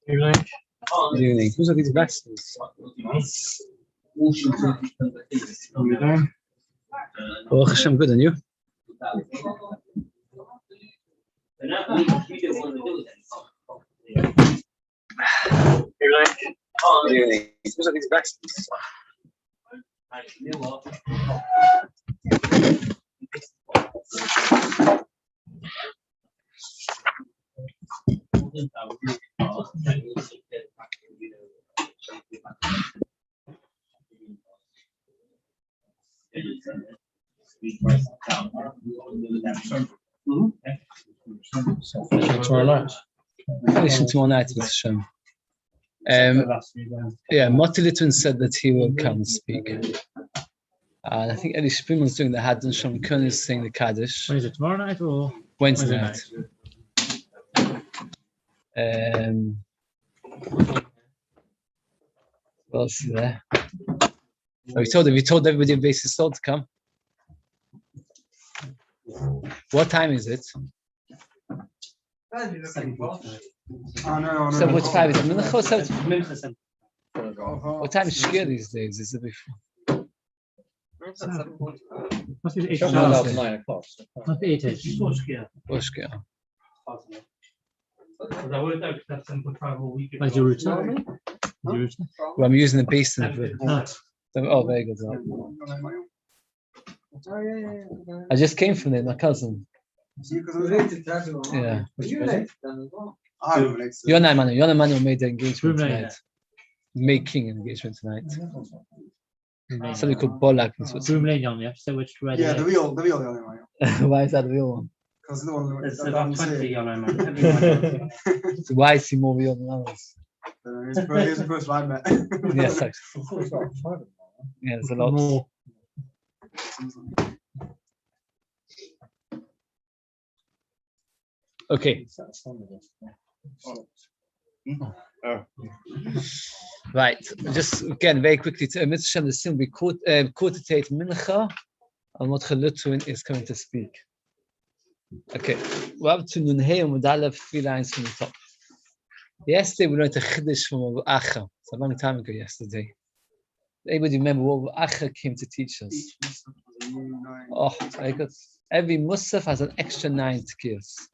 Evening. Good evening. Who's these vessels? How are you doing? Oh, Hashem, good, and you? Evening. Good evening. Who's these vessels? Tomorrow night. Finishing tomorrow night with Hashem. Yeah, Motti Litwin said that he will come and speak. And I think Eddie Spiegelman's doing the Had and Sean Kern is saying the Kaddish. When is it, tomorrow night or Wednesday night. What else is there? Oh, we told everybody in Base Soul to come. What time is it? 7:45. 7:45 is it Mincha or 7? What time is Shkia these days? Is it before? Must be 8 About 9 o'clock. Must be 8. Oh, Shkia. Where's your router? Well, I'm using the basin of it. Oh, very good. I just came from there, my cousin. Yeah. Yona Manu made the engagement tonight. Making an engagement tonight. Something called Bolak. Room lane on, yeah. So which red? Yeah, the real one. Why is that the real one? Because the one It's about 20 yellow man. So why is he more real than others? He's the first I met. Yes, actually. Yeah, there's a lot more. Okay. Right. Just again, very quickly, to Mitzvah the Sim, we quoted Mincha, and what Chalutuin is coming to speak. Okay. We're up to Nunhei and Mudalev, 3 lines from the top. Yesterday, we learned a Chiddush from Acha. It's a long time ago yesterday. Anybody remember what Acha came to teach us? Oh, very good. Every Musaf has an extra 9 tkiyos.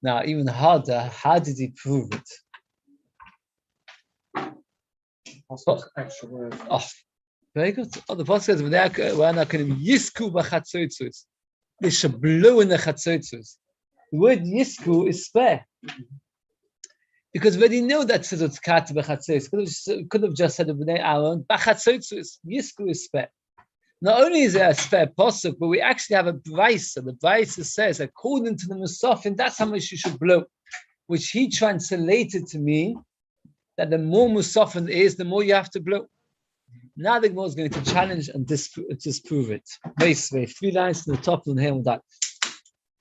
Now, even harder, how did he prove it? Oh, very good. Oh, the Pasuk says, Yisku b'chatzotzos. They should blow in the chatzotzos. The word Yisku is spare. Because we already know that says it's kat b'chatzotzos. Could have just said B'nai Aaron, b'chatzotzos. Yisku is spare. Not only is there a spare pasuk, but we actually have a brisa. The brisa says, according to the Musafin, that's how much you should blow, which he translated to mean that the more Musafin there is, the more you have to blow. Now the Gemara is going to challenge and disprove it. Basically, 3 lines to the top and here on that.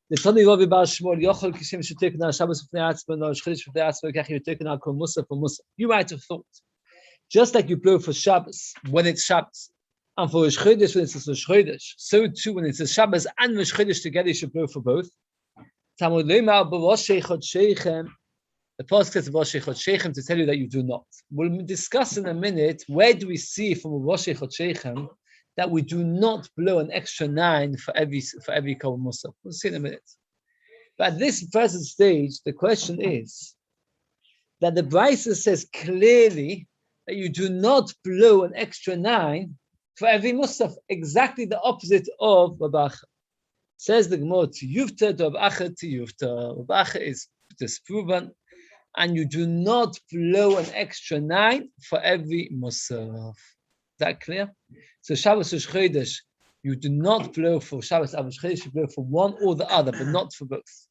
The Tani Rabbi Bar Shmuel Yochel Kishim should take now Shabbos Fnei Atzma, no Shchilish Fnei Atzma, Kach you take now Kol Musaf for Musaf. You might have thought, just like you blow for Shabbos when it's Shabbos. And for Rosh Chodesh, when it's Rosh Chodesh, so too when it's a Shabbos and Rosh Chodesh together, you should blow for both. The Pasuk says B'Rosh Chodshechem to tell you that you do not. We'll discuss in a minute where do we see from B'Rosh Chodshechem that we do not blow an extra 9 for every Kol Musaf. We'll see in a minute. But at this present stage, the question is that the Brisa says clearly that you do not blow an extra 9 for every Musaf, exactly the opposite of Babacha. Says the Gemara, to Yufta, to Babacha, to Yufta. Babacha is disproven, and you do not blow an extra 9 for every Musaf. Is that clear? So Shabbos Rosh Chodesh, you do not blow for Shabbos Rosh Chodesh, you blow for one or the other, but not for both.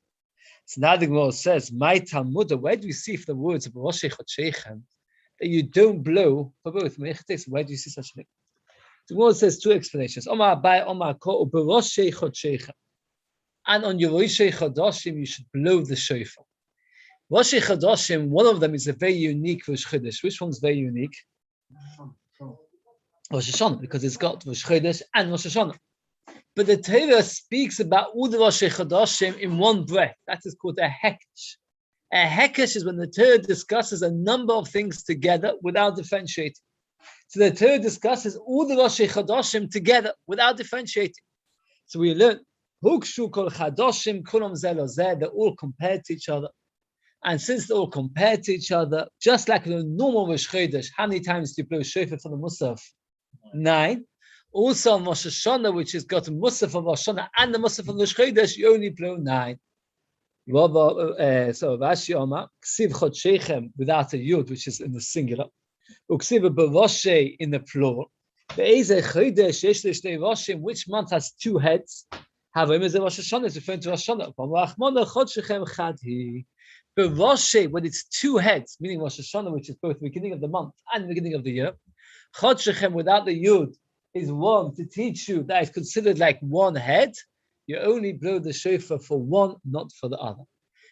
So now the Gemara says, my Talmud, where do you see from the words of Rosh Chodshechem that you don't blow for both? Where do you see such a thing? The Gemara says 2 explanations. Omar Abai, Omar Ko, B'Rosh Chodshechem. And on your Rosh Chodashim, you should blow the shofar. Rosh Chodashim, one of them is a very unique Rosh Chodesh. Which one's very unique? Rosh Hashanah, because it's got Rosh Chodesh and Rosh Hashanah. But the Torah speaks about all the Rosh Chodashim in one breath. That is called a hekesh. A hekesh is when the Torah discusses a number of things together without differentiating. So the Torah discusses all the Rosh Chodoshim together without differentiating. So we learn, Hukshu kol Chadoshim kulam zeh lo zeh, they're all compared to each other. And since they're all compared to each other, just like the normal Rosh Chodesh, how many times do you blow shofar for the Musaf? 9. Also on Rosh Hashanah, which has got a Musaf of Rosh Hashanah and the Musaf of Rosh Chodesh, you only blow 9. So Rashi Omar, Ksiv Chodshechem without a Yud, which is in the singular. Uksiv Baroshe in the plural. Be'ezeh Chodesh yesh lishnei Roshim, which month has 2 heads? Havim is a Rosh Hashanah, it's referring to Rosh Hashanah. Rachmana Chodshechem Chadhi. Baroshe, when it's 2 heads, meaning Rosh Hashanah, which is both the beginning of the month and the beginning of the year. Chodshechem without the Yud is 1 to teach you that it's considered like 1 head. You only blow the shofar for 1, not for the other.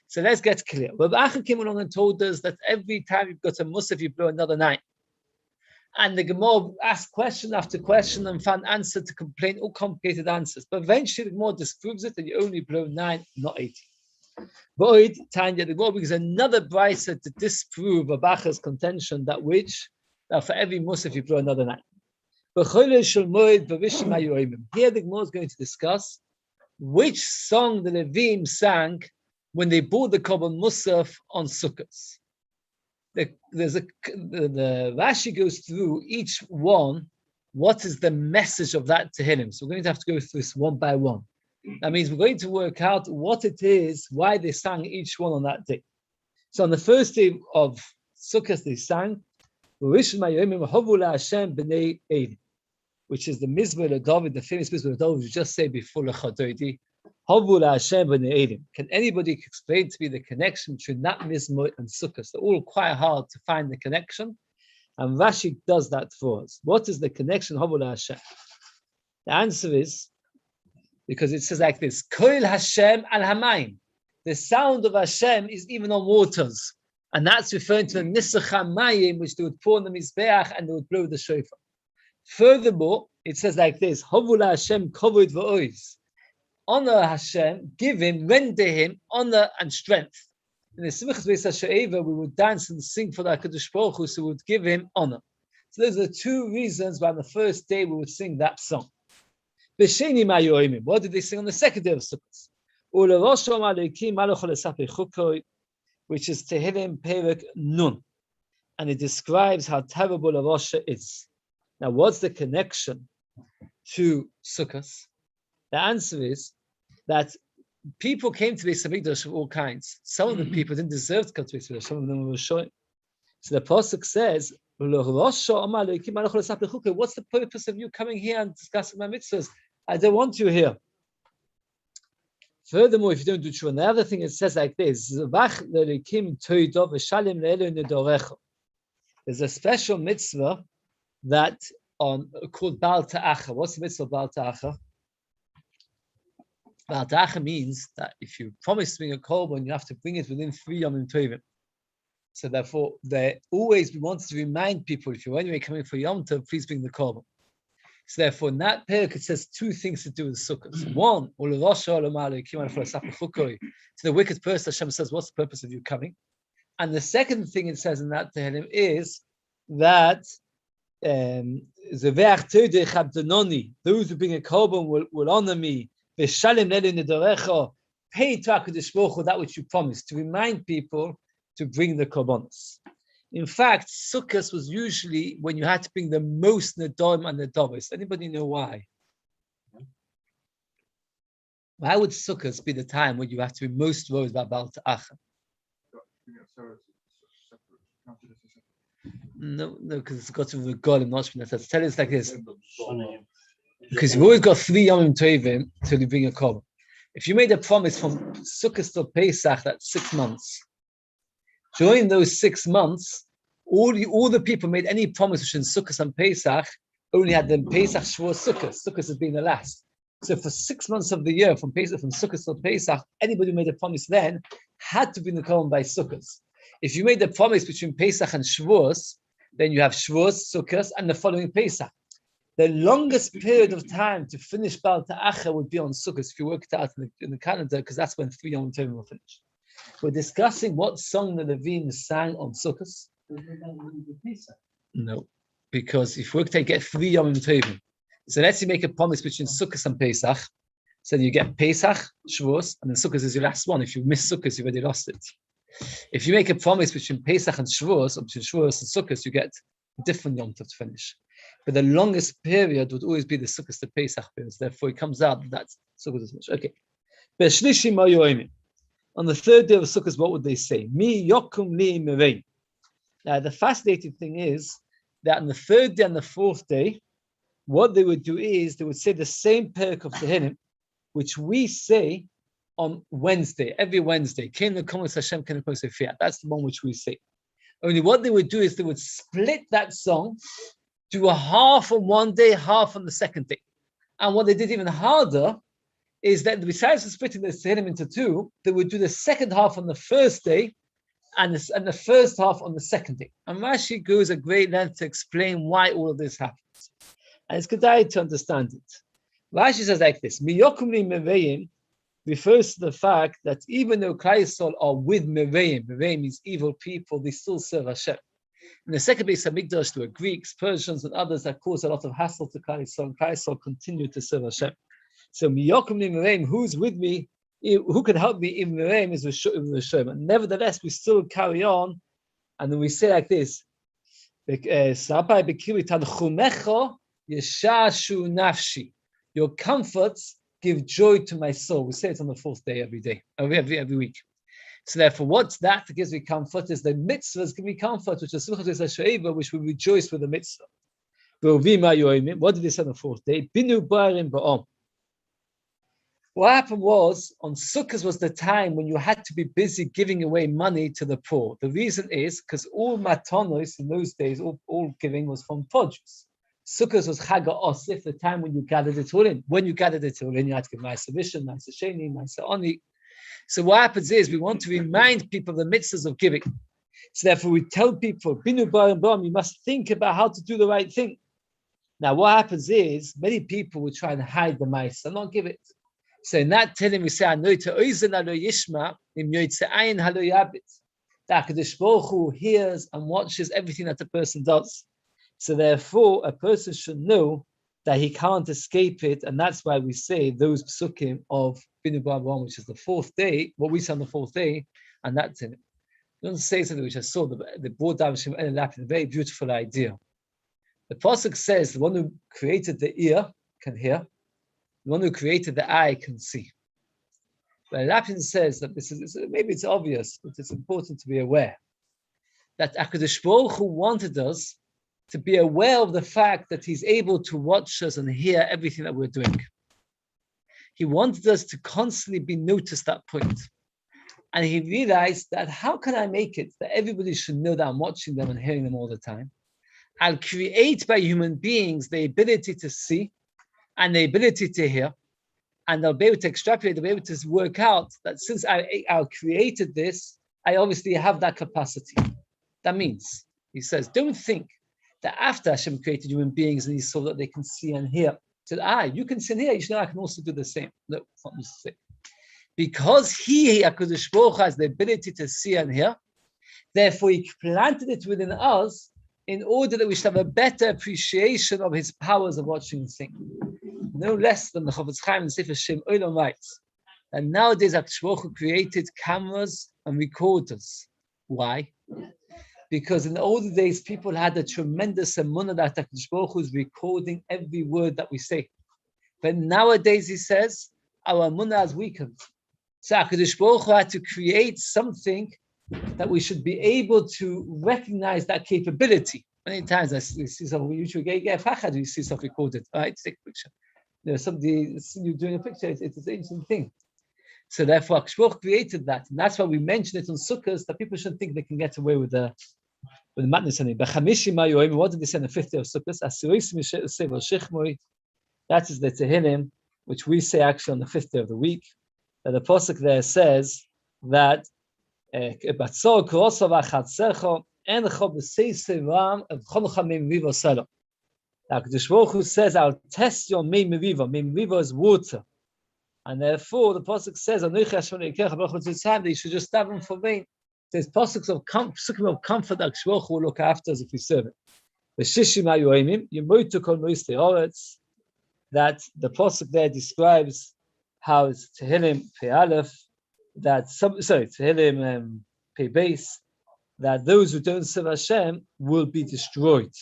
So let's get clear. Rabbi Acha came along and told us that every time you've got a musaf, you blow another 9. And the Gemara asked question after question and found answer to complain, all complicated answers. But eventually the Gemara disproves it, and you only blow 9, not 18. But Tanya, the Gemara brings another brisa to disprove Rabbi Acha's contention that for every musaf you blow another 9. Here the Gemara is going to discuss which song the Levim sang when they brought the Korban Musaf on Sukkot. The Rashi goes through each one. What is the message of that Tehillim? So we're going to have to go through this one by one. That means we're going to work out what it is, why they sang each one on that day. So on the first day of Sukkot, they sang, which is the Mizmor of David, the famous Mizmor of David, we just say before L'Chadodi, can anybody explain to me the connection between that Mizmor and Sukkot? They're all quite hard to find the connection, and Rashi does that for us. What is the connection, Havul Hashem? The answer is, because it says like this, Koil Hashem al Hamayim. The sound of Hashem is even on waters, and that's referring to the Nisach HaMayim, which they would pour on the Mizbeach and they would blow the shofar. Furthermore, it says like this: Havul Hashem kavod v'ois. Honor Hashem, give Him, render Him honor and strength. In the Simchas Beis HaShe'eva, we would dance and sing for the HaKadosh Baruch Hu, so we would give Him honor. So those are 2 reasons why on the first day we would sing that song. B'sheni ma'yoimim. What did they sing on the second day of Sukkot? U'leroshom alekim maloch lesape chukoi, which is Tehillim Perek Nun, and it describes how terrible a Rosh is. Now, what's the connection to Sukkot? The answer is that people came to Beis Hamikdash of all kinds. Some of the people didn't deserve to come to Beis Hamikdash. Some of them were showing. So the pasuk says, "What's the purpose of you coming here and discussing my mitzvahs? I don't want you here." Furthermore, if you don't do tshuva, the other thing it says like this: there's a special mitzvah that called Baal Ta'acha. What's the mitzvah of Baal Ta'acha? Baal Ta'acha means that if you promise to bring a korban, you have to bring it within 3 Yomim Tovim. So therefore, they always wanted to remind people, if you're anyway coming for Yom Tov, please bring the korban. So therefore, in that period, it says 2 things to do with Sukkot. One, to the wicked person, Hashem says, what's the purpose of you coming? And the second thing it says in that Tehillim is that those who bring a korban will honor me. Pay to HaKadosh Baruch Hu that which you promised, to remind people to bring the korbanos. In fact, Sukkot was usually when you had to bring the most nedarim and nedaros. Anybody know why? Why would Sukkot be the time when you have to be most worried about Baal Ta'acha? No, because it's got to be God and not Shminat. Tell us like this. Because you've always got 3 Yomim Tovim till you bring a korban. If you made a promise from Sukkot to Pesach, that's 6 months. During those 6 months, all the people made any promise between Sukkot and Pesach only had the Pesach, Shavuot, Sukkot. Sukkot has been the last. So for 6 months of the year, from Sukkot to Pesach, anybody who made a promise then had to bring the korban by Sukkot. If you made a promise between Pesach and Shavuot, then you have Shavuot, Sukkot, and the following Pesach. The longest period of time to finish Baal Ta'acha would be on Sukkot if you work it out in the calendar, because that's when 3 Yom Tovim will finish. We're discussing what song the Levim sang on Sukkot. No, because if we get 3 Yomim Tovim, so let's say make a promise between Sukkot and Pesach. So you get Pesach, Shavuos, and then Sukkot is your last one. If you miss Sukkot, you've already lost it. If you make a promise between Pesach and Shavuos, or between Shavuos and Sukkot, you get a different Yom Tov to finish. But the longest period would always be the Sukkot to Pesach period. Therefore, it comes out that Sukkot is much. Okay. On the 3rd day of Sukkot, what would they say? Mi yokum li merein. Now, the fascinating thing is that on the 3rd day and the 4th day, what they would do is they would say the same perek of Tehillim, which we say on Wednesday, every Wednesday. That's the one which we say. Only what they would do is they would split that song, do a half on one day, half on the 2nd day. And what they did even harder is that besides splitting the Tehillim into 2, they would do the 2nd half on the 1st day and the 1st half on the 2nd day. And Rashi goes a great length to explain why all of this happens. And it's good to understand it. Rashi says like this, Miyokum li mereim refers to the fact that even though Klal Yisrael are with mereim means evil people, they still serve Hashem. In the second Beis Hamikdash, there were Greeks, Persians, and others that caused a lot of hassle to Klal Yisrael, and Klal Yisrael continued to serve Hashem. So Miyokum li mereim, who's with me, who can help me in mereim is Hashem. And nevertheless, we still carry on, and then we say like this, Yeshashu nafshi. Your comforts give joy to my soul. We say it on the 4th day every day, every week. So therefore, what's that gives me comfort is the mitzvahs give me comfort, which is Succa Shaiva, which we rejoice with the mitzvah. What did they say on the 4th day? Binu barim ba'om. What happened was, on Sukkot was the time when you had to be busy giving away money to the poor. The reason is because all matanos in those days, all giving was from produce. Sukkot was Chag HaOsif, the time when you gathered it all in. When you gathered it all in, you had to give nice Vishan, nice Sheni, nice Oni. So what happens is, we want to remind people of the mitzvahs of giving. So therefore we tell people, Binu Barim Bam, you must think about how to do the right thing. Now what happens is, many people will try and hide the mice and not give it. So in that telling we say, the HaKadosh Baruch Hu hears and watches everything that the person does. So therefore, a person should know that he can't escape it, and that's why we say those psukim of Binu B'Avam, which is the 4th day, what we say on the 4th day, and that's in it. You don't say something which I saw, the Bord Davashim Elap, a very beautiful idea. The pasuk says the one who created the ear can hear, the one who created the eye can see. But Lapin says that this is, maybe it's obvious, but it's important to be aware that HaKadosh Baruch Hu wanted us to be aware of the fact that he's able to watch us and hear everything that we're doing. He wanted us to constantly be noticed at that point. And he realized that how can I make it that everybody should know that I'm watching them and hearing them all the time? I'll create by human beings the ability to see and the ability to hear, and they'll be able to extrapolate, they'll be able to work out that since I created this, I obviously have that capacity. That means, he says, don't think that after Hashem created human beings and he saw that they can see and hear, he said, you can see and hear, you should know I can also do the same. No, it's not necessary. Because he, HaKadosh Baruch Hu, has the ability to see and hear, therefore he planted it within us in order that we should have a better appreciation of his powers of watching and seeing. No less than the Chofetz Chaim and Sefer Shem Olam writes, and nowadays HaKadosh Baruch Hu created cameras and recorders. Why? Because in the older days, people had a tremendous emunah that HaKadosh Baruch Hu is recording every word that we say. But nowadays, he says, our emunah has weakened. So HaKadosh Baruch Hu had to create something that we should be able to recognize that capability. Many times I see some YouTube, you see stuff recorded. All right, take a picture. Somebody seeing you doing a picture, it's an interesting thing. So therefore, HaKadosh Baruch Hu created that. And that's why we mention it on Sukkot, that people shouldn't think they can get away with the madness. What did they say on the 5th day of Sukkot? That is the Tehillim, which we say actually on the 5th day of the week. That the pasuk there says that HaKadosh Baruch Hu says, I'll test your Mei Meriva. Mei Meriva is water. And therefore, the pasuk says, that you should just daven for vain. There's pasuk of comfort that Shloch will look after us if we serve it. That the pasuk there describes how it's Tehillim Pei Aleph, Tehillim Pei Beis, that those who don't serve Hashem will be destroyed.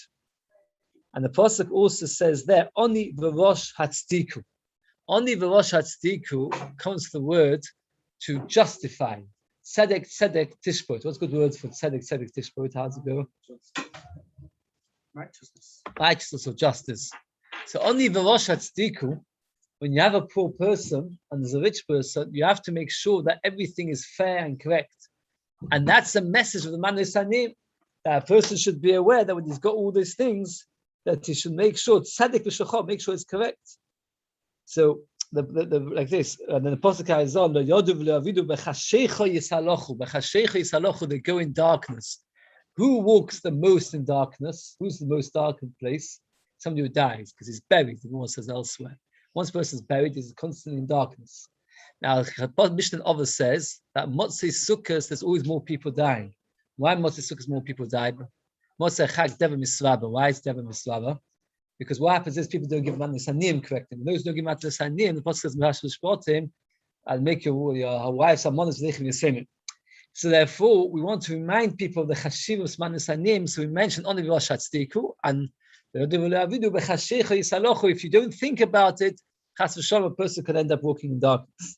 And the pasuk also says there, Oni v'rosh hatzdiku. Oni v'rosh hatzdiku comes the word to justify. Tzedek tishbot. What's good words for tzedek tishbot? How does it go? Righteousness. Righteousness or justice. So Oni v'rosh hatzdiku, when you have a poor person and there's a rich person, you have to make sure that everything is fair and correct. And that's the message of the Man Sanim, that a person should be aware that when he's got all these things, that he should make sure tzedek v'shachar, make sure it's correct. So the like this, and then the pasuk carries on. They go in darkness. Who walks the most in darkness? Who's the most darkened place? Somebody who dies because he's buried. The one says elsewhere. Once a person is buried, he's constantly in darkness. Now, Mishnah Ova says that Motzei Sukkos, there's always more people dying. Why Motzei Sukkos more people die? Motzei Chag Deva Misraba. Why is Deva Misraba? Because what happens is people don't give man the sanim correctly. When those who don't give man the sanim, the pasuk says Merash V'Shpotim, I'll make your wife Samonis Leichem Yisrael. So therefore, we want to remind people of the chashiv of man the sanim. So we mentioned only Rosh Hatzdiku and if you don't think about it, Chas v'Shalom, a person could end up walking in darkness.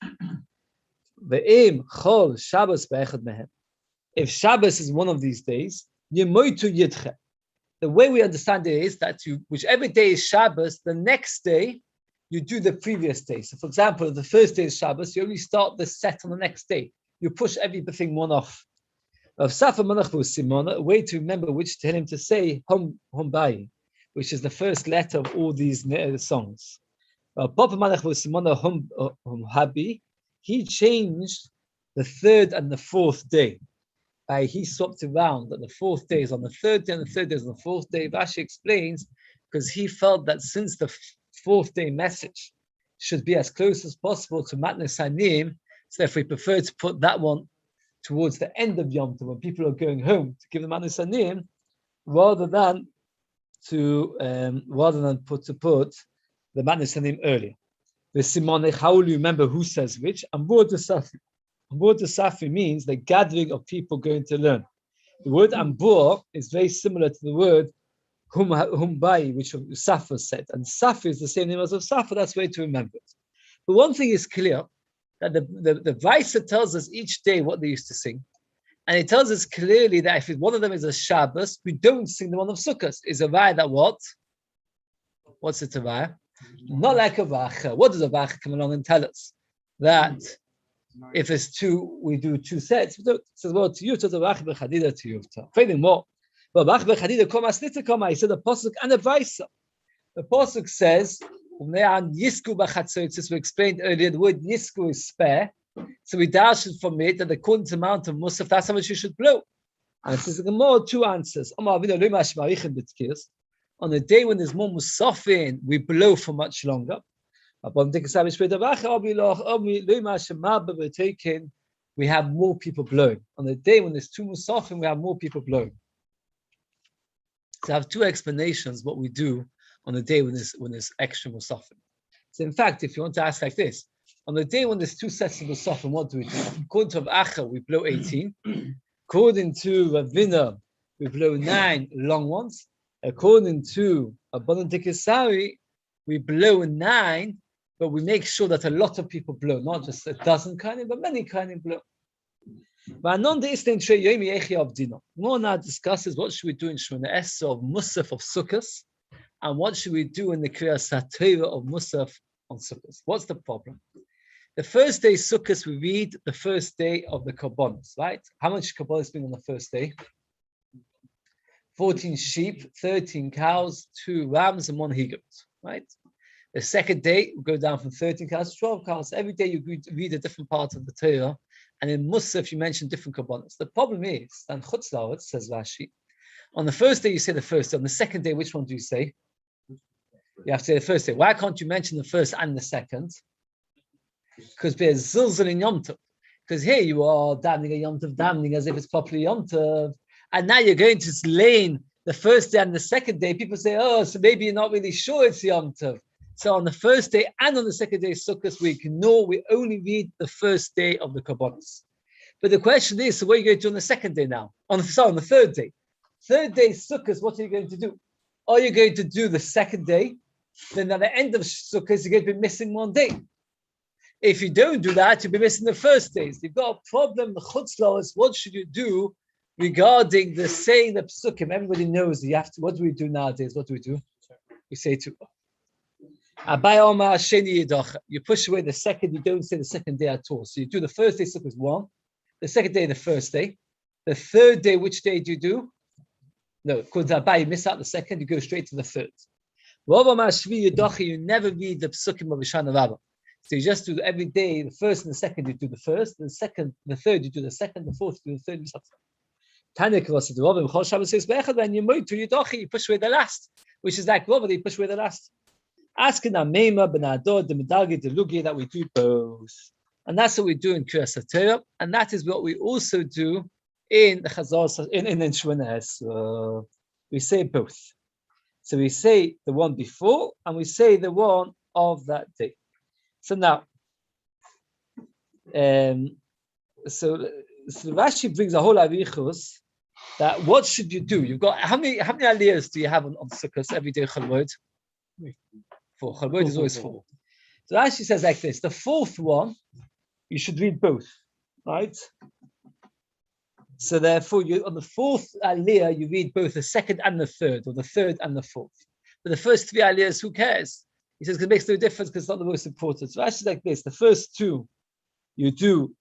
If Shabbos is one of these days, the way we understand it is that whichever day is Shabbos, the next day you do the previous day. So, for example, if the first day is Shabbos, you only start the set on the next day. You push everything one off. A way to remember which Tehillim to say, Hom Bayi, which is the first letter of all these songs. He changed the third and the fourth day. He swapped around that the fourth day is on the third day and the third day is on the fourth day. Rashi explains because he felt that since the fourth day message should be as close as possible to Matnas Hanim, so if we prefer to put that one towards the end of Yom Tov when people are going home to give the Matnas Hanim, rather than put the Matnas Hanim earlier. The Simonech, how will you remember who says which? Ambur de Safi. Ambur de Safi means the gathering of people going to learn. The word Ambur is very similar to the word Humbai, which Safa said. And Safi is the same name as of Safa, that's the way to remember it. But one thing is clear, that the Vaisa tells us each day what they used to sing. And it tells us clearly that if one of them is a Shabbos, we don't sing the one of Sukkot. Is a Vaya that what? What's it a Vaya? Not like a Vacha. What does a Vacha come along and tell us? That if it's two, we do two sets. It says, well, to you, to the Vacha b'chadida to you. Failing more. But Vacha b'chadida koma slita koma. He said the Pasuk and the Vaisa. The Pasuk says, Yisku b'chatzotzis, we explained earlier, the word Yisku is spare. So we dash it from it that according to the amount of Musaf, that's how much you should blow. And it says the Gemara, two answers. On the day when there's more Musafin, we blow for much longer. We have more people blowing. On the day when there's two Musafin, we have more people blowing. So I have two explanations what we do on the day when there's extra Musafin. So in fact, if you want to ask like this, on the day when there's two sets of Musafim, what do we do? According to Acha, we blow 18. According to Ravina, we blow 9 long ones. According to Abundant Dikisari, we blow 9, but we make sure that a lot of people blow, not just a dozen kainim, but many kainim blow. More now discusses what should we do in Shemona Esrei of Musaf of Sukkos, and what should we do in the Kriyas HaTorah of Musaf on Sukkos. What's the problem? The first day Sukkos, we read the first day of the Korbanos, right? How much Korbanos been on the first day? 14 sheep, 13 cows, 2 rams, and 1 he-goat, right? The second day, we go down from 13 cows to 12 cows. Every day you read a different part of the Torah, and in Musaf you mention different Korbanos. The problem is, and Chutz La'aretz, says Rashi, on the first day you say the first day, on the second day, which one do you say? You have to say the first day. Why can't you mention the first and the second? Because there's zilzal in Yom Tov. Because here you are damning a Yom Tov, damning as if it's properly Yom Tov. And now you're going to lane the first day and the second day. People say, oh, so maybe you're not really sure it's Yom Tov. So on the first day and on the second day, Sukkot, we only read the first day of the Kabbalas. But the question is, so what are you going to do on the second day now? On the third day. Third day, Sukkot, what are you going to do? Are you going to do the second day? Then at the end of Sukkot, you're going to be missing one day. If you don't do that, you'll be missing the first days. You've got a problem, the chutzlaws, what should you do regarding the saying the psukim? Everybody knows you have to, what do we do nowadays? What do? We say to you push away the second, you don't say the second day at all. So you do the first day, Sukkot 1, the second day, the first day. The third day, which day do you do? No, according to Abai, you miss out the second, you go straight to the third. You never read the psukim of Hoshana Rabbah. So you just do every day, the first and the second, you do the first, the second, the third, you do the second, the fourth, you do the third, you do the when you move to Yudochi, you push away the last, which is like Rabba, you push away the last. Asking Amema, Benador, the Medagi, the Lugi, that we do both. And that's what we do in Kriyas HaTorah, and that is what we also do in the Chazal, in Shemona. So we say both. So we say the one before, and we say the one of that day. So now, so Rashi brings a whole arichos that what should you do? You've got how many aliyahs do you have on Sukkot every day? Chalvod? 4. Chalvod is always 4. So Rashi says like this: the fourth one, you should read both, right? So therefore, you on the fourth aliyah you read both the second and the third, or the third and the fourth. But the first 3 aliyahs, who cares? He says it makes no difference because it's not the most important. So Rashi like this: the first 2 you do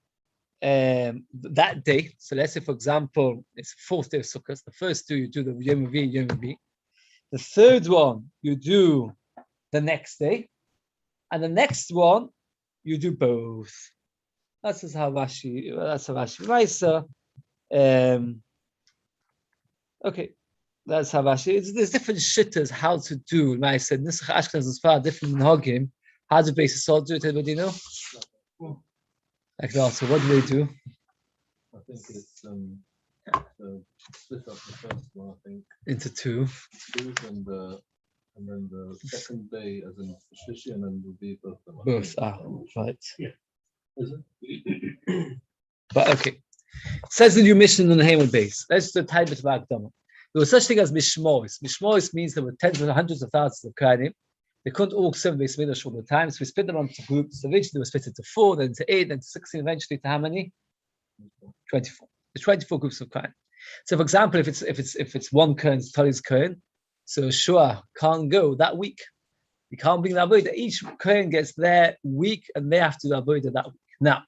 that day. So let's say, for example, it's 4th day of Sukkot. The first 2 you do the Yomi. The third one you do the next day, and the next one you do both. That's how Rashi. That's how Rashi writes. Okay, that's how Rashi. There's different shittas how to do. I said Nisach Ashkenaz is far different than Hogim. How do basic salt do it? Everybody know? Like that. So what do they do? I think it's split up the first one, I think, Into 2. And then the second day as in Shlishi, and then will be both of them. Both. Right. Yeah. Is it? But okay. Says the new mission on the Hamel base. Let's do a tiny bit about Akdama. There was such thing as Mishmois. Mishmois means there were tens and hundreds of thousands of Kohanim. They couldn't all serve the Midrash all the time, so we split them into groups. Originally, they were split into 4, then to 8, then to 16, eventually to how many? 24. There's 24 groups of Kohen. So, for example, if it's one Kohen's Tali's Kohen, so Shua can't go that week. You can't bring the avodah. Each Kohen gets their week, and they have to do the avodah that week. Now,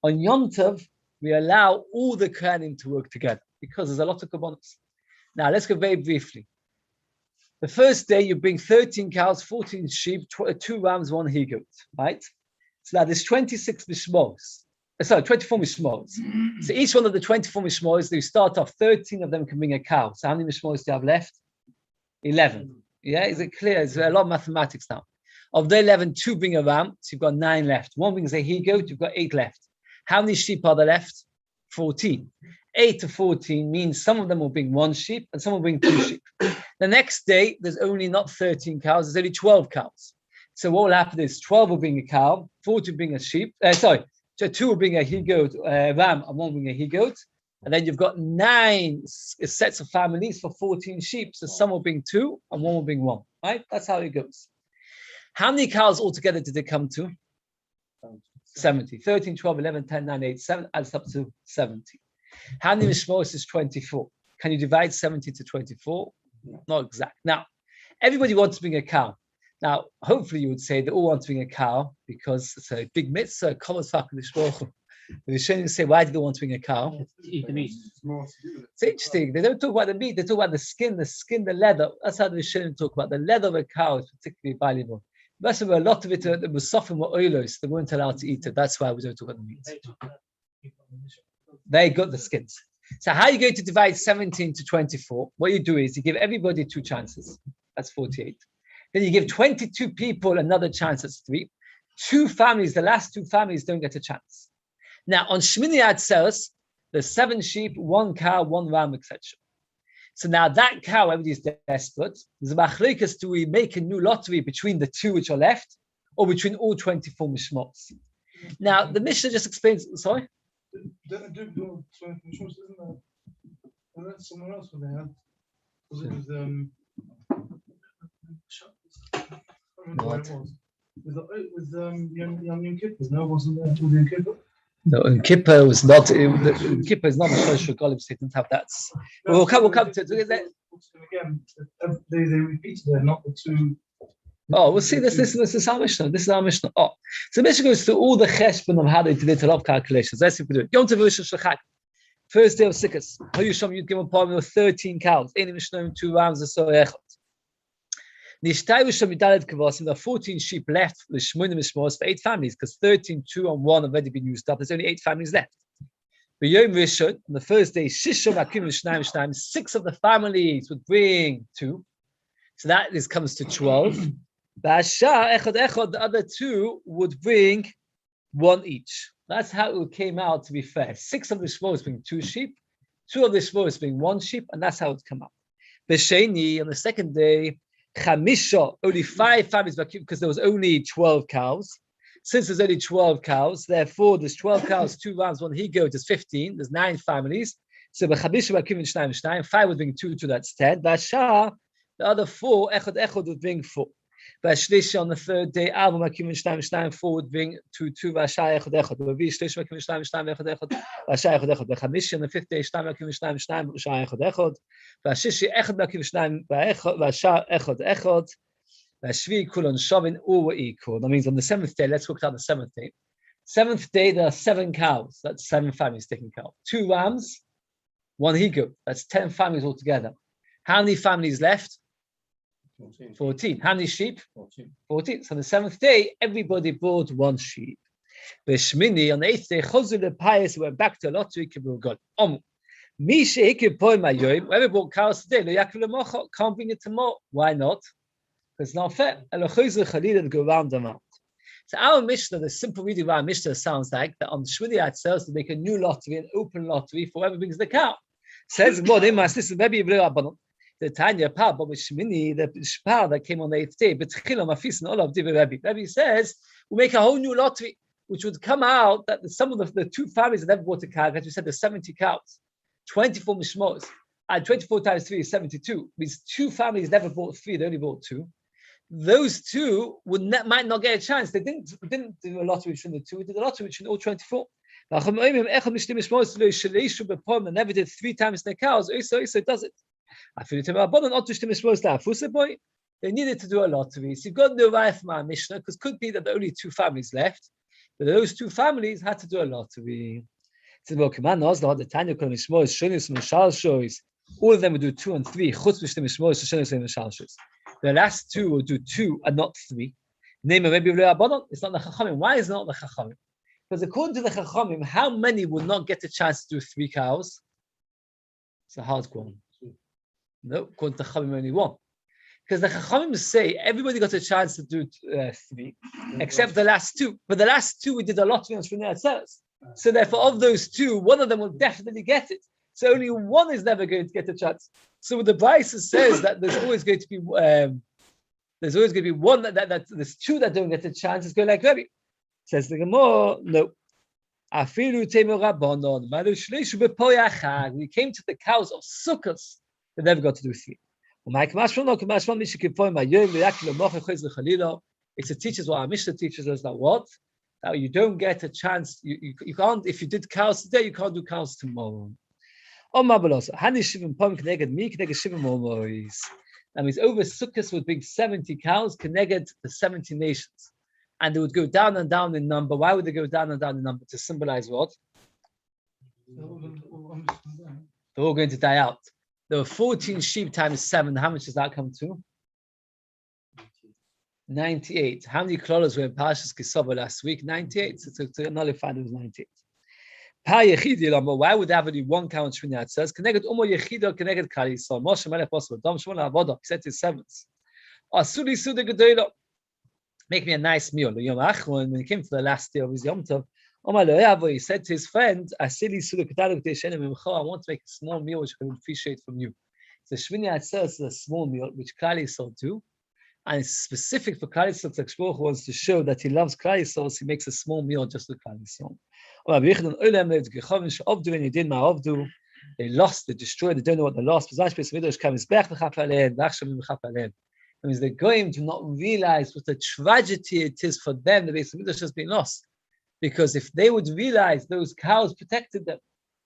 on Yom Tov, we allow all the Kohanim to work together because there's a lot of kabbalas. Now, let's go very briefly. The first day, you bring 13 cows, 14 sheep, 2 rams, 1 he-goat, right? So now there's 26 mishmos. 24 mishmos. So each one of the 24 mishmos, you start off, 13 of them can bring a cow. So how many mishmos do you have left? 11. Yeah, is it clear? It's a lot of mathematics now. Of the 11, 2 bring a ram, so you've got 9 left. 1 brings a he-goat, you've got 8 left. How many sheep are there left? 14. 8 to 14 means some of them will bring 1 sheep and some will bring 2 sheep. The next day, there's only not 13 cows, there's only 12 cows. So what will happen is 12 will bring a cow, 4 will bring a sheep, so 2 will bring a he-goat, ram, and 1 will bring a he-goat. And then you've got 9 sets of families for 14 sheep. So some will bring 2 and 1 will bring 1, right? That's how it goes. How many cows altogether did they come to? 70. 13, 12, 11, 10, 9, 8, 7 adds up to 70. How many mishmos is 24? Can you divide 70 to 24? Not exact. Now, everybody wants to bring a cow. Now, hopefully you would say they all want to bring a cow because it's a big mitzvah. The Rishonim say, why do they want to bring a cow? Eat the meat. It's It's interesting. They don't talk about the meat. They talk about the skin, the leather. That's how the Rishonim talk about. The leather of a cow is particularly valuable. Most of a lot of it, the musafim were oilos. They weren't allowed to eat it. That's why we don't talk about the meat. They got the skins. So how are you going to divide 17 to 24? What you do is you give everybody 2 chances. That's 48. Then you give 22 people another chance. That's 3. two families, the last two families don't get a chance. Now, on Shmini Atzeres, there's 7 sheep, 1 cow, 1 ram, etc. So now that cow, everybody's desperate. There's a machlokas, do we make a new lottery between the 2 which are left, or between all 24 mishmos? Now, the Mishnah just explains, sorry? Somewhere else when they had, because it was I can't remember where it was. It was Yom Kippur. No, it wasn't there. Was it Yom Kippur? No, and Kippur was not. Kippur is not a social golem, so it didn't have that. We'll come to it. Again, they repeated it, not the 2. Oh, we'll see this. This is our Mishnah. This is our Mishnah. Oh, so Mishnah goes through all the cheshbon of how they did it, a lot of calculations. Let's see if we do it. Yom Tov Rishon Shachak. First day of Sukkot. Hayusham, you'd give a palm with 13 cows. Any Mishnah, 2 rams, or so echot. Nishtai Rishon Midalet Kavasim. There are 14 sheep left for the Shmonim Mishmos for 8 families, because 13, 2, and 1 have already been used up. There's only 8 families left. But Yom Rishon, on the first day, Shishon Akim Shnaim, 6 of the families would bring 2. So that comes to 12. Ba'asha echad echad, the other 2 would bring 1 each. That's how it came out, to be fair. 6 of the Shmos bring 2 sheep, 2 of the Shmos bring 1 sheep, and that's how it come out. B'sheni, on the second day, Chamisha, only 5 families, because there was only 12 cows. Since there's only 12 cows, therefore there's 12 cows, 2 rams, 1 he-goat, there's 15, there's 9 families. So B'chamisha B'akim Shnayim, 5 would bring 2, that's 10. Ba'asha, the other 4, echad echad would bring 4. Bashlish on the third day, Avu Makim Shnayim 4 would bring 2, Vasha echad echad. Ravi Shlish Makim Shnayim echad echad. Vasha echad echad. B'chamishi on the 5th day, Shnayim Makim Shnayim Vasha echad echad. Vashishi echad Makim Shnayim Vasha echad echad. Vashvi Kulon Shavin all were equal. That means on the 7th day, let's look at the 7th day. 7th day, there are 7 cows. That's 7 families taking cow. 2 rams, 1 he-goat. That's 10 families altogether. How many families left? 14. How many sheep? 14. So on the 7th day, everybody brought 1 sheep. B'shmini, on the 8th day, Chozul the pious went back to lottery. Whoever bought cows today, can't bring it tomorrow. Why not? Because it's not fair. To go round and round. So our Mishnah, the simple reading of our Mishnah sounds like that on Shmini Atzeres to make a new lottery, an open lottery for whoever brings the cow. Says God, this is maybe the Tanya Par, but with Shmini, the Shpar that came on the 8th day, but Rebbe says, we'll make a whole new lottery, which would come out that some of the 2 families that never bought a cow, as we said, there's 70 cows, 24 mishmos, and 24 times 3 is 72. Means 2 families never bought 3, they only bought 2. Those 2 might not get a chance. They didn't do a lottery between the 2, we did a lottery between all 24. They never did 3 times the cows, so does it. They needed to do a lottery. So you've got no right from our Mishnah, because it could be that there are only 2 families left, but those 2 families had to do a lottery. All of them would do 2 and 3. The last 2 will do 2 and not 3. Name of Rebbe Rabbanon. It's not the Chachamim. Why is it not the Chachamim? Because according to the Chachamim, how many would not get a chance to do 3 cows? It's a hard one. No, according to Chachamim, only 1. Because the Chachamim say everybody got a chance to do 3, except the last 2. But the last 2 we did a lottery on Shmini Atzeres. So therefore, of those 2, 1 of them will definitely get it. So only 1 is never going to get a chance. So the Brisa says that there's always going to be 1 that there's 2 that don't get a chance. It's going like Rebbe. Says the Gemara, no. We came to the cows of Succas. They never got to do 3. It's a teaches what our Mishnah teaches us that what? That you don't get a chance. You can't, if you did cows today, you can't do cows tomorrow. That means over Sukkot would bring 70 cows, connected the 70 nations. And they would go down and down in number. Why would they go down and down in number? To symbolize what? They're all going to die out. There were 14 sheep times 7. How much does that come to? 98. How many klolos were in Parshas Kisova last week? 98. So to nullify, it was 98. Why would they have only 1 cow in Shmini Atzeres? Connected Umo Yechido, connected Kali. So Moshe Melech possible. Dom Shmona Avodah. He said his 7th. Asuli Suda Gedolah. make me a nice meal. When he came to the last day of his Yom Tov, he said to his friend, I want to make a small meal which I can appreciate from you. So Shmini Atzeret is a small meal which Klal Yisrael do, and it's specific for Klal Yisrael. Tzach Shmuel wants to show that he loves Klal Yisrael, so he makes a small meal just for Klal Yisrael. They lost, they destroyed, they don't know what they lost. That means they're going to not realize what a tragedy it is for them that Beis Hamikdash has been lost. Because if they would realize those cows protected them,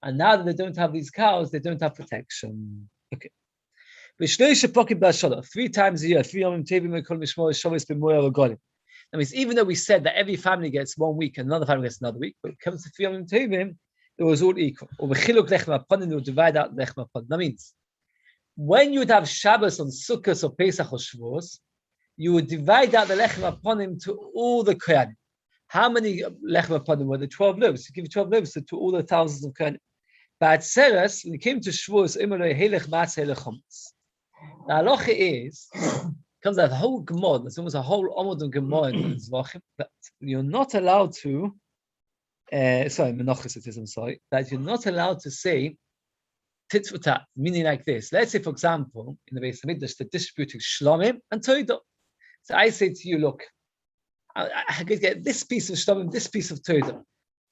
and now that they don't have these cows, they don't have protection. Okay. 3 times a year, that means even though we said that every family gets 1 week and another family gets another week, but when it comes to 3 Yomim Tovim, it was all equal. Or they would divide out lechem hapanim. That means when you would have Shabbos on Succa or Pesach or Shavuos, you would divide out the lechem hapanim to all the kohanim. How many lechem hapanim were there? 12 loaves. You give 12 loaves to all the thousands of kohanim. But Atzeres, when it came to Shavuos, the halacha is, comes out the whole Gemara. There's almost a whole Amud of Gemara in Zvachim that you're not allowed to. Menachos it is. I'm sorry, that you're not allowed to say tit for tat, meaning like this. Let's say, for example, in the Beis Hamikdash, they're distributing shlomim and toidah. So I say to you, look, I could get this piece of shlomim, this piece of toidah.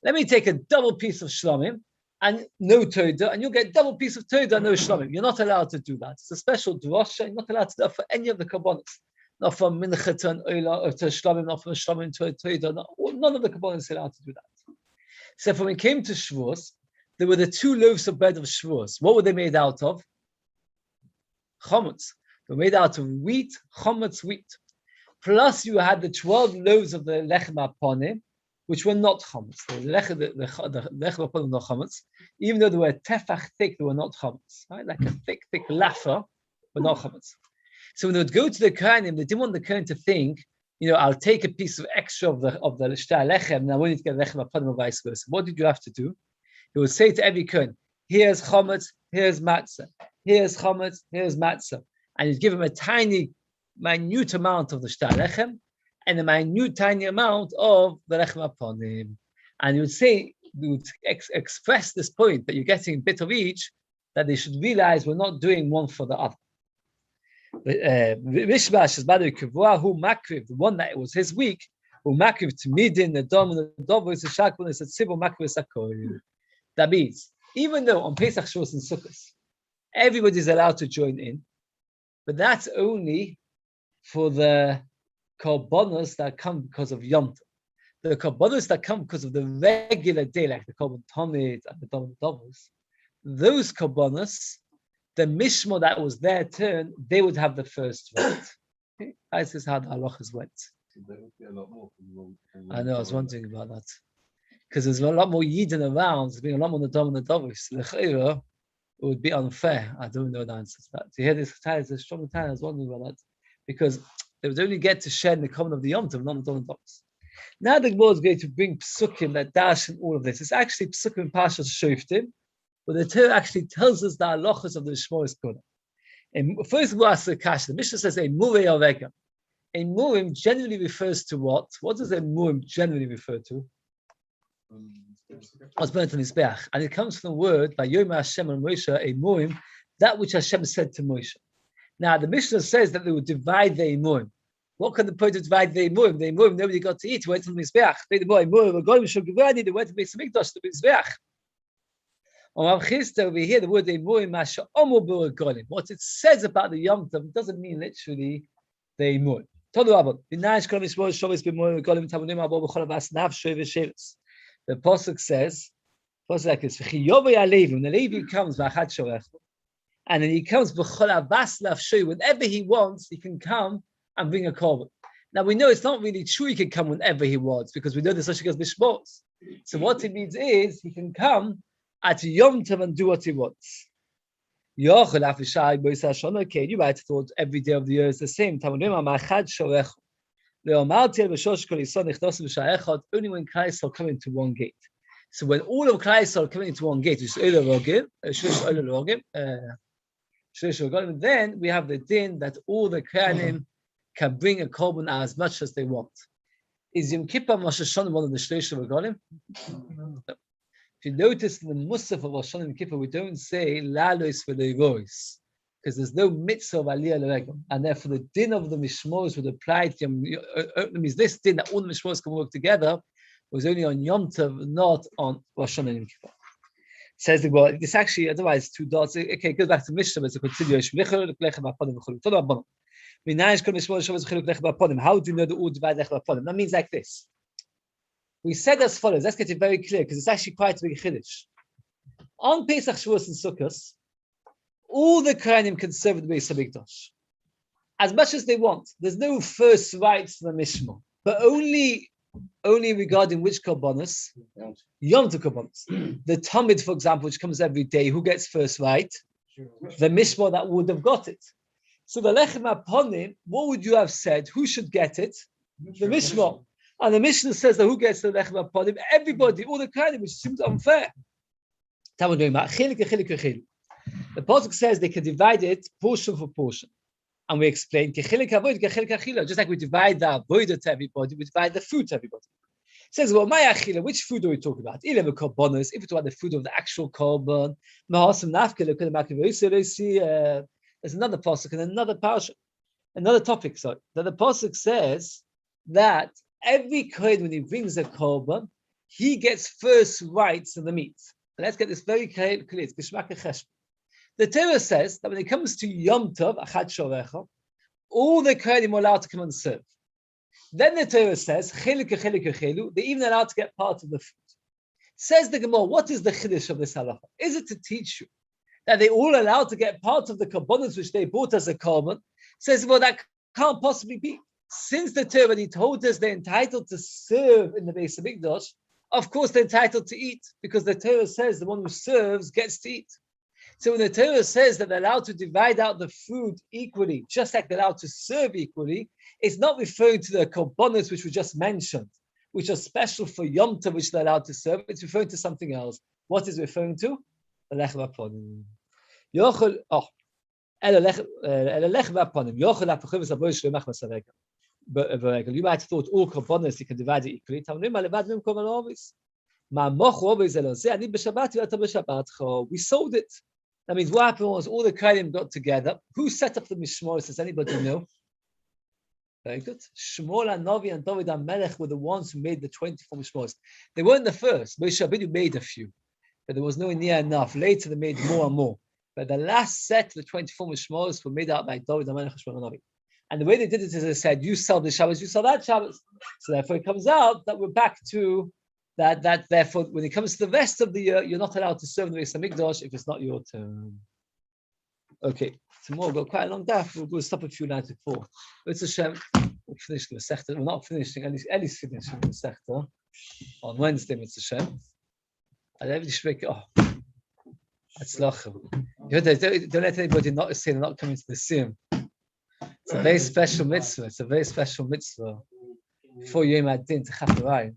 Let me take a double piece of shlomim and no toidah, and you'll get double piece of toidah and no shlomim. You're not allowed to do that. It's a special drasha. You're not allowed to do that for any of the kabbalas. Not from mincha to an oila or to shlomim, not from shlomim to a toidah. None of the kabbalas are allowed to do that. So when it came to Shavuos, there were the 2 loaves of bread of Shavuos. What were they made out of? Chametz. They were made out of wheat, chametz wheat. Plus you had the 12 loaves of the lechem hapanim, which were not chametz. The lechem hapanim were not chametz. Even though they were tefach thick, they were not chametz. Right? Like a thick lafa, but not chametz. So when they would go to the kohanim, they didn't want the kohen to think, I'll take a piece of extra of the shtei lechem, and I want you to get lechem hapanim or vice versa. What did you have to do? He would say to every kohen, here's chametz, here's matzah, here's chametz, here's matzah. And he'd give him a tiny, minute amount of the shtei lechem, and a minute, tiny amount of the lechem hapanim. And he would say, he would express this point that you're getting a bit of each, that they should realize we're not doing one for the other. Mishmash is badu kavua who makriv, the one that it was his week, who makriv to midin the dom and the dov is a shakbon is a civil makriv sakoy. That means even though on Pesach, Shavuos, and Sukkot, everybody is allowed to join in, but that's only for the korbanos that come because of Yom Tov. The korbanos that come because of the regular day, like the korban tamid and the dom and dovos, those korbanos, the mishmor that was their turn, they would have the first vote. Okay? This is how the halachas went. I know, I was wondering about that. Because there's a lot more Yidden around, there's been a lot more Nadam and Nadavis. It would be unfair. I don't know the answer to that. To hear this Tanya, it's a strong Tanya, I was wondering about that. Because they would only get to share in the common of the Yom Tov, not Nadam and Nadavis. Now the Gemara is going to bring psukim that dash in all of this. It's actually psukim in Parshas Shoftim, but the Torah actually tells us the halachas of the Shmoris Kodah. And first of all, the Mishnah says a murei avega. A murim generally refers to what? What does a murim generally refer to? Was burnt on his Mizbeach. And it comes from the word by Yomi Hashem and Moishe, a murim, that which Hashem said to Moishe. Now the Mishnah says that they would divide the murim. What can the point of divide the murim? The murim nobody got to eat. Went to the Mizbeach. They went to the Beis Hamikdash, the Mizbeach. Over here, the word murim, what it says about the Yom Tov doesn't mean literally the murim. The Pasuk says, like this, when the Levi comes, and then he comes, whenever he wants, he can come and bring a korban. Now we know it's not really true he can come whenever he wants, because we know the such as Bishmos. So what it means is, he can come at Yom Tov and do what he wants. You might have thought every day of the year is the same. Only when Klal Yisrael come into one gate. So when all of Klal Yisrael come into one gate, then we have the din that all the kohanim can bring a korban as much as they want. Is Yom Kippur Rosh Hashanah one of the Shloshim Regalim? If you notice in the Musaf of Rosh Hashanah and Yom Kippur, we don't say Lalos v'Leiros, because there's no mitzvah of Aliyah L'Regel, and therefore the din of the Mishmos would apply to Yom. Means this din that all the Mishmos can work together was only on Yom Tov, not on Rosh Hashanah and Yom Kippur. Says the well, this actually otherwise two dots. Okay, it goes back to Mishnah, but it's a continuation. How do you know the all divide lech upon? That means like this. We said as follows. Let's get it very clear because it's actually quite a big chiddush. On Pesach, Shavuos, and Sukkot, all the Kohanim can serve the Beis Hamikdash as much as they want. There's no first rights to the Mishmah, but only regarding which korbanos? Yom Tov korbanos. The Talmud, for example, which comes every day, who gets first right? The Mishmah that would have got it. So the lechem aponim, what would you have said? Who should get it? The Mishmah. And the Mishnah says that who gets the lechem aponim? Everybody, all the Kohanim, which seems unfair. The Pasuk says they can divide it portion for portion. And we explain, just like we divide the avodah to everybody, we divide the food to everybody. It says, well, my achila, which food do we talk about? If we talk about the food of the actual korban, there's another pasuk and another parasha, another topic. Sorry, that the pasuk says that every kohen when he brings a korban, he gets first rights to the meat. And let's get this very clear. It's Geshmak Cheshbon. The Torah says that when it comes to Yom Tov, Achad Shorecha, all the kohenim are allowed to come and serve. Then the Torah says, they're even allowed to get part of the food. Says the Gemara, what is the chiddush of this halacha? Is it to teach you that they all allowed to get part of the korbanos which they bought as a korban? Says, well, that can't possibly be. Since the Torah already told us they're entitled to serve in the Beis Hamikdash, of course they're entitled to eat, because the Torah says the one who serves gets to eat. So when the Torah says that they're allowed to divide out the food equally, just like they're allowed to serve equally, it's not referring to the korbanos which we just mentioned, which are special for Yom Tov, which they're allowed to serve. It's referring to something else. What is it referring to? The lechem aponim. You might have thought all korbanos you can divide it equally. We sold it. That means what happened was all the kohanim got together. Who set up the mishmos? Does anybody know? Very good. Shmuel HaNavi and David HaMelech were the ones who made the 24 mishmos. They weren't the first. Moishe Rabbeinu made a few, but there was no near enough. Later they made more and more. But the last set of the 24 mishmos were made out by David HaMelech and Shmuel HaNavi. And the way they did it is they said, you sell this Shabbos, you sell that Shabbos. So therefore it comes out that we're back to that therefore when it comes to the rest of the year, you're not allowed to serve in the Beis Hamikdash if it's not your turn. Okay, tomorrow we've got quite a long day. We'll stop at 4:94. It's a shame. We'll finish the Masechta. We're not finishing, at least finishing the Masechta on Wednesday, it's a shame. And everybody should make it, that's lachem. Don't let anybody not say they're not coming to the Siyum. It's a very special mitzvah. It's a very special mitzvah. Before Yomi Adin to Chaparayim.